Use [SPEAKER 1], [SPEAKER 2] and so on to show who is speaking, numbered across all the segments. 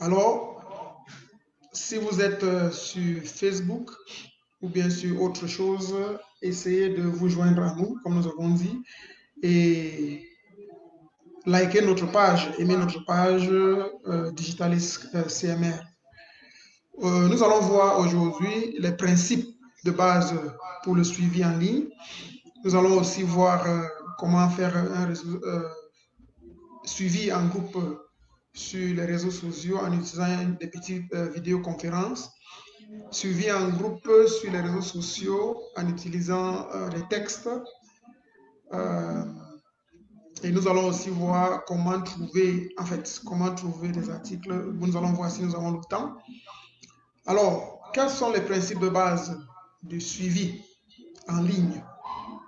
[SPEAKER 1] Alors, si vous êtes sur Facebook ou bien sur autre chose, essayez de vous joindre à nous, comme nous avons dit, et likez notre page, aimez notre page Digitalis CMR. Nous allons voir aujourd'hui les principes de base pour le suivi en ligne. Nous allons aussi voir comment faire un suivi en groupe sur les réseaux sociaux en utilisant des petites vidéoconférences, suivi en groupe sur les réseaux sociaux en utilisant des textes. Et nous allons aussi voir comment trouver des articles. Nous allons voir si nous avons le temps. Alors, quels sont les principes de base du suivi en ligne?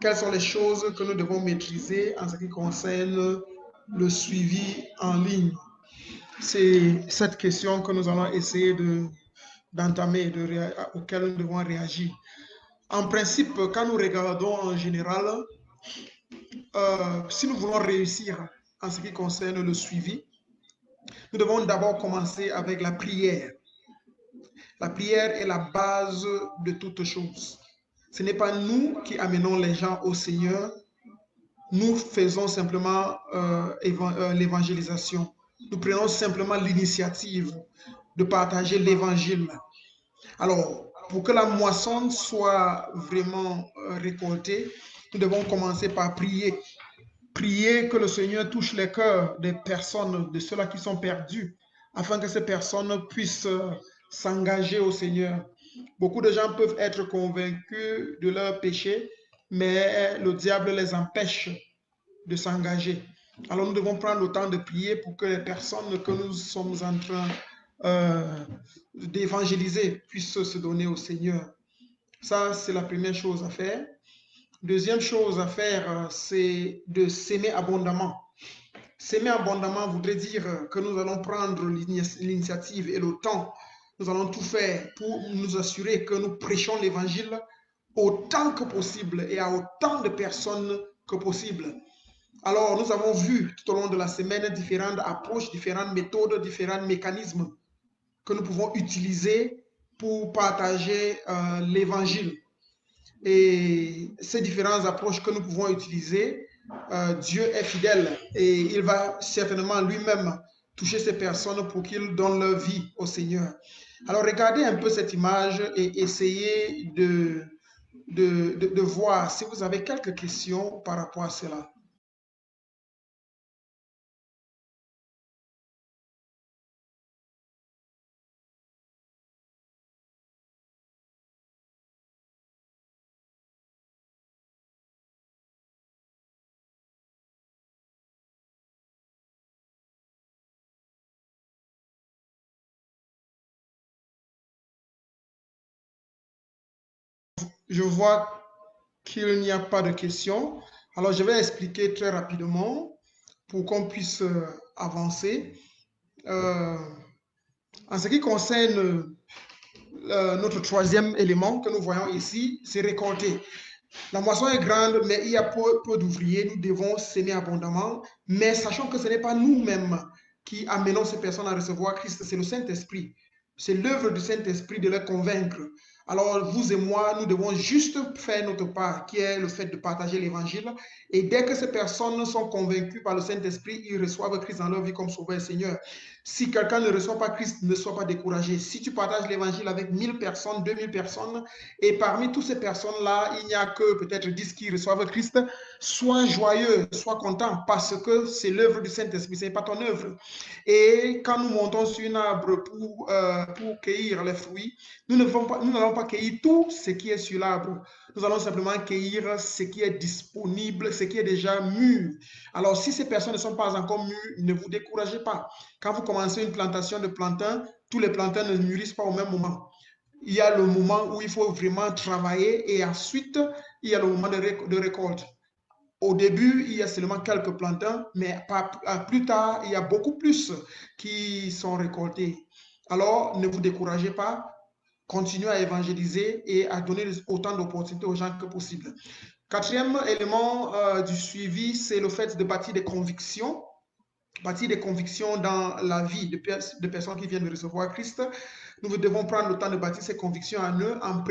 [SPEAKER 1] Quelles sont les choses que nous devons maîtriser en ce qui concerne le suivi en ligne? C'est cette question que nous allons essayer d'entamer, auquel nous devons réagir. En principe, quand nous regardons en général, si nous voulons réussir en ce qui concerne le suivi, nous devons d'abord commencer avec la prière. La prière est la base de toute chose. Ce n'est pas nous qui amenons les gens au Seigneur, nous faisons simplement l'évangélisation. Nous prenons simplement l'initiative de partager l'évangile. Alors, pour que la moisson soit vraiment récoltée, nous devons commencer par prier. Prier que le Seigneur touche les cœurs des personnes, de ceux-là qui sont perdus, afin que ces personnes puissent s'engager au Seigneur. Beaucoup de gens peuvent être convaincus de leur péché, mais le diable les empêche de s'engager. Alors nous devons prendre le temps de prier pour que les personnes que nous sommes en train d'évangéliser puissent se donner au Seigneur. Ça, c'est la première chose à faire. Deuxième chose à faire, c'est de s'aimer abondamment. S'aimer abondamment voudrait dire que nous allons prendre l'initiative et le temps. Nous allons tout faire pour nous assurer que nous prêchons l'évangile autant que possible et à autant de personnes que possible. Alors, nous avons vu tout au long de la semaine différentes approches, différentes méthodes, différents mécanismes que nous pouvons utiliser pour partager l'évangile. Et ces différentes approches que nous pouvons utiliser, Dieu est fidèle et il va certainement lui-même toucher ces personnes pour qu'ils donnent leur vie au Seigneur. Alors, regardez un peu cette image et essayez de voir si vous avez quelques questions par rapport à cela. Je vois qu'il n'y a pas de questions. Alors, je vais expliquer très rapidement pour qu'on puisse avancer. En ce qui concerne notre troisième élément que nous voyons ici, c'est récolter. La moisson est grande, mais il y a peu d'ouvriers. Nous devons s'aimer abondamment, mais sachant que ce n'est pas nous-mêmes qui amenons ces personnes à recevoir Christ, c'est le Saint-Esprit. C'est l'œuvre du Saint-Esprit de les convaincre. Alors, vous et moi, nous devons juste faire notre part, qui est le fait de partager l'évangile. Et dès que ces personnes sont convaincues par le Saint-Esprit, ils reçoivent Christ dans leur vie comme Sauveur et Seigneur. Si quelqu'un ne reçoit pas Christ, ne sois pas découragé. Si tu partages l'évangile avec 1000 personnes, 2000 personnes, et parmi toutes ces personnes-là, il n'y a que peut-être 10 qui reçoivent Christ, sois joyeux, sois content, parce que c'est l'œuvre du Saint-Esprit, ce n'est pas ton œuvre. Et quand nous montons sur un arbre pour cueillir les fruits, nous n'allons pas cueillir tout ce qui est sur l'arbre. Nous allons simplement cueillir ce qui est disponible, ce qui est déjà mûr. Alors, si ces personnes ne sont pas encore mûres, ne vous découragez pas. Quand vous commencez une plantation de plantains, tous les plantains ne mûrissent pas au même moment. Il y a le moment où il faut vraiment travailler et ensuite, il y a le moment de récolte. Au début, il y a seulement quelques plantains, mais plus tard, il y a beaucoup plus qui sont récoltés. Alors, ne vous découragez pas. Continuez à évangéliser et à donner autant d'opportunités aux gens que possible. Quatrième élément du suivi, c'est le fait de bâtir des convictions. bâtir des convictions dans la vie de personnes qui viennent de recevoir Christ. Nous devons prendre le temps de bâtir ces convictions en eux en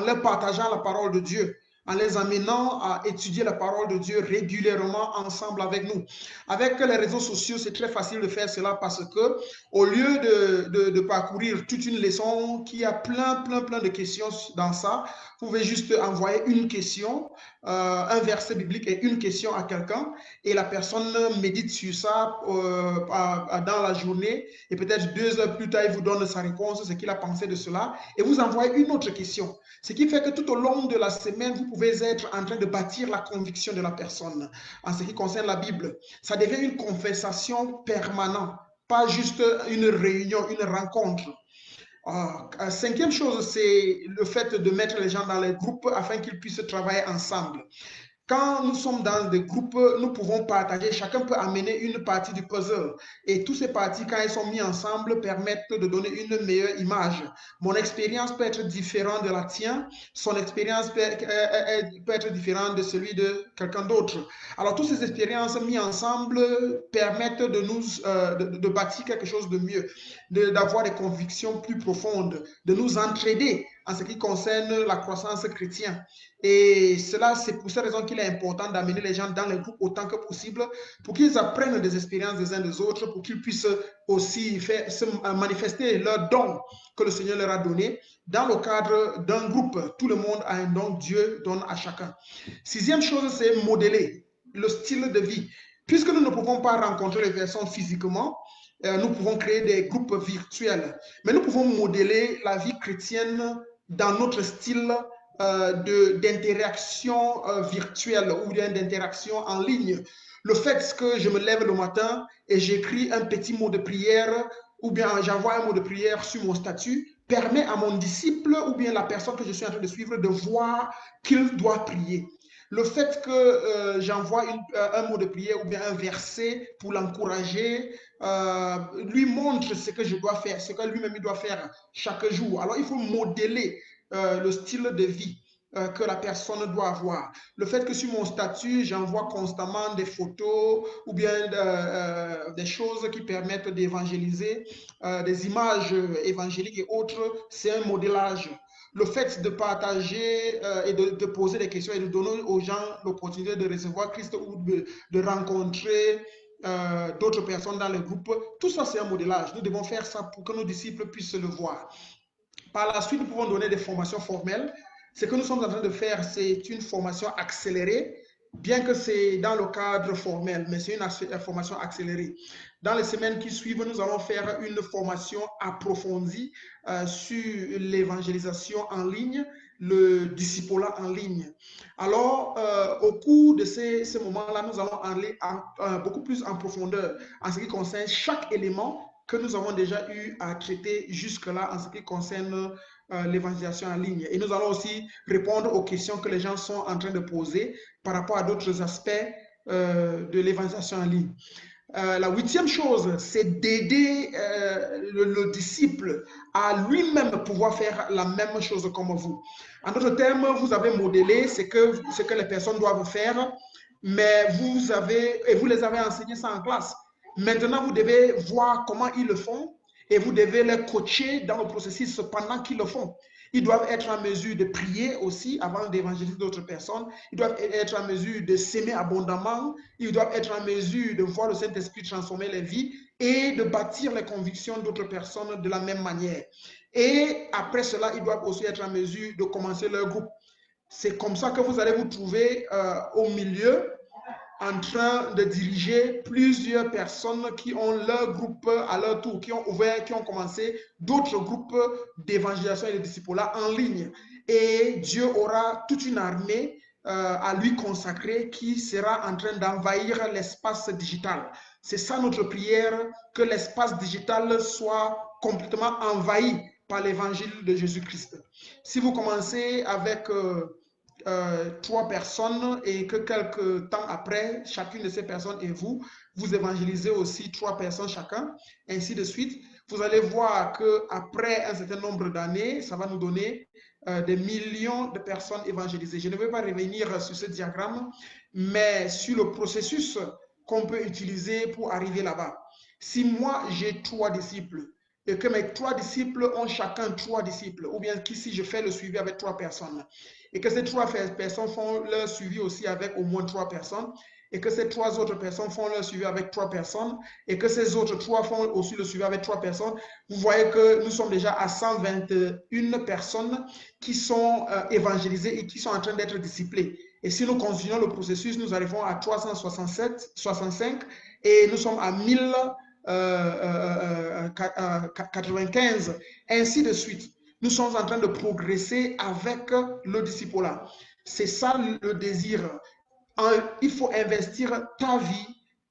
[SPEAKER 1] leur partageant la parole de Dieu, en les amenant à étudier la parole de Dieu régulièrement ensemble avec nous. Avec les réseaux sociaux, c'est très facile de faire cela parce que au lieu de parcourir toute une leçon qui a plein de questions dans ça, vous pouvez juste envoyer une question, un verset biblique et une question à quelqu'un et la personne médite sur ça dans la journée et peut-être 2 heures plus tard, il vous donne sa réponse, ce qu'il a pensé de cela et vous envoyez une autre question. Ce qui fait que tout au long de la semaine, vous pouvez être en train de bâtir la conviction de la personne en ce qui concerne la Bible. Ça devient une conversation permanente, pas juste une réunion, une rencontre. Cinquième chose, c'est le fait de mettre les gens dans les groupes afin qu'ils puissent travailler ensemble. Quand nous sommes dans des groupes, nous pouvons partager, chacun peut amener une partie du puzzle. Et toutes ces parties, quand elles sont mises ensemble, permettent de donner une meilleure image. Mon expérience peut être différente de la tienne, son expérience peut être différente de celui de quelqu'un d'autre. Alors, toutes ces expériences mises ensemble permettent de bâtir quelque chose de mieux, d'avoir des convictions plus profondes, de nous entraider en ce qui concerne la croissance chrétienne. Et cela, c'est pour cette raison qu'il est important d'amener les gens dans les groupes autant que possible pour qu'ils apprennent des expériences des uns des autres, pour qu'ils puissent aussi manifester leurs dons que le Seigneur leur a donnés. Dans le cadre d'un groupe, tout le monde a un don, Dieu donne à chacun. Sixième chose, c'est modeler le style de vie. Puisque nous ne pouvons pas rencontrer les personnes physiquement, nous pouvons créer des groupes virtuels. Mais nous pouvons modeler la vie chrétienne dans notre style d'interaction virtuelle ou d'interaction en ligne. Le fait que je me lève le matin et j'écris un petit mot de prière ou bien j'envoie un mot de prière sur mon statut permet à mon disciple ou bien la personne que je suis en train de suivre de voir qu'il doit prier. Le fait que j'envoie un mot de prière ou bien un verset pour l'encourager, lui montre ce que je dois faire, ce que lui-même doit faire chaque jour. Alors, il faut modeler le style de vie que la personne doit avoir. Le fait que sur mon statut, j'envoie constamment des photos ou bien des choses qui permettent d'évangéliser, des images évangéliques et autres, c'est un modélage. Le fait de partager et de poser des questions et de donner aux gens l'opportunité de recevoir Christ ou de rencontrer d'autres personnes dans le groupe, tout ça c'est un modélage. Nous devons faire ça pour que nos disciples puissent le voir. Par la suite, nous pouvons donner des formations formelles. Ce que nous sommes en train de faire, c'est une formation accélérée, bien que c'est dans le cadre formel, mais c'est une formation accélérée. Dans les semaines qui suivent, nous allons faire une formation approfondie sur l'évangélisation en ligne, le discipulat en ligne. Alors, au cours de ces moments-là, nous allons aller beaucoup plus en profondeur en ce qui concerne chaque élément que nous avons déjà eu à traiter jusque-là en ce qui concerne l'évangélisation en ligne. Et nous allons aussi répondre aux questions que les gens sont en train de poser par rapport à d'autres aspects de l'évangélisation en ligne. La huitième chose, c'est d'aider le disciple à lui-même pouvoir faire la même chose comme vous. En d'autres termes, vous avez modélé ce que les personnes doivent faire, mais vous les avez enseigné ça en classe. Maintenant, vous devez voir comment ils le font et vous devez les coacher dans le processus pendant qu'ils le font. Ils doivent être en mesure de prier aussi avant d'évangéliser d'autres personnes. Ils doivent être en mesure de s'aimer abondamment. Ils doivent être en mesure de voir le Saint-Esprit transformer les vies et de bâtir les convictions d'autres personnes de la même manière. Et après cela, ils doivent aussi être en mesure de commencer leur groupe. C'est comme ça que vous allez vous trouver au milieu en train de diriger plusieurs personnes qui ont leur groupe à leur tour, qui ont commencé d'autres groupes d'évangélisation et de discipulat en ligne. Et Dieu aura toute une armée à lui consacrer qui sera en train d'envahir l'espace digital. C'est ça notre prière, que l'espace digital soit complètement envahi par l'évangile de Jésus-Christ. Si vous commencez avec 3 personnes et que quelques temps après, chacune de ces personnes et vous évangélisez aussi 3 personnes chacun, ainsi de suite. Vous allez voir qu'après un certain nombre d'années, ça va nous donner des millions de personnes évangélisées. Je ne vais pas revenir sur ce diagramme, mais sur le processus qu'on peut utiliser pour arriver là-bas. Si moi, j'ai 3 disciples, et que mes 3 disciples ont chacun 3 disciples, ou bien qu'ici, je fais le suivi avec 3 personnes, et que ces 3 personnes font leur suivi aussi avec au moins 3 personnes, et que ces 3 autres personnes font leur suivi avec 3 personnes, et que ces autres 3 font aussi le suivi avec 3 personnes, vous voyez que nous sommes déjà à 121 personnes qui sont évangélisées et qui sont en train d'être disciplées. Et si nous continuons le processus, nous arrivons à 365 et nous sommes à 1095, ainsi de suite. Nous sommes en train de progresser avec le disciple-là. C'est ça le désir. Il faut investir ta vie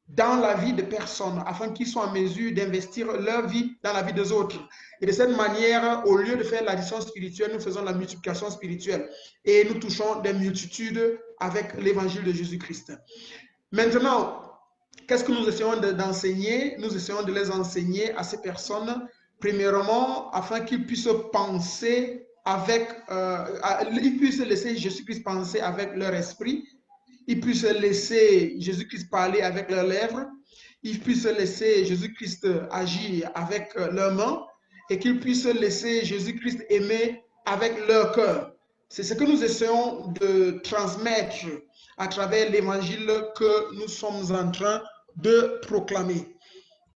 [SPEAKER 1] dans la vie de personnes afin qu'ils soient en mesure d'investir leur vie dans la vie des autres. Et de cette manière, au lieu de faire l'addition spirituelle, nous faisons la multiplication spirituelle et nous touchons des multitudes avec l'évangile de Jésus-Christ. Maintenant, qu'est-ce que nous essayons d'enseigner? Nous essayons de les enseigner à ces personnes, premièrement, afin qu'ils puissent penser avec, ils puissent laisser Jésus-Christ penser avec leur esprit, ils puissent laisser Jésus-Christ parler avec leurs lèvres, ils puissent laisser Jésus-Christ agir avec leurs mains et qu'ils puissent laisser Jésus-Christ aimer avec leur cœur. C'est ce que nous essayons de transmettre à travers l'évangile que nous sommes en train de proclamer.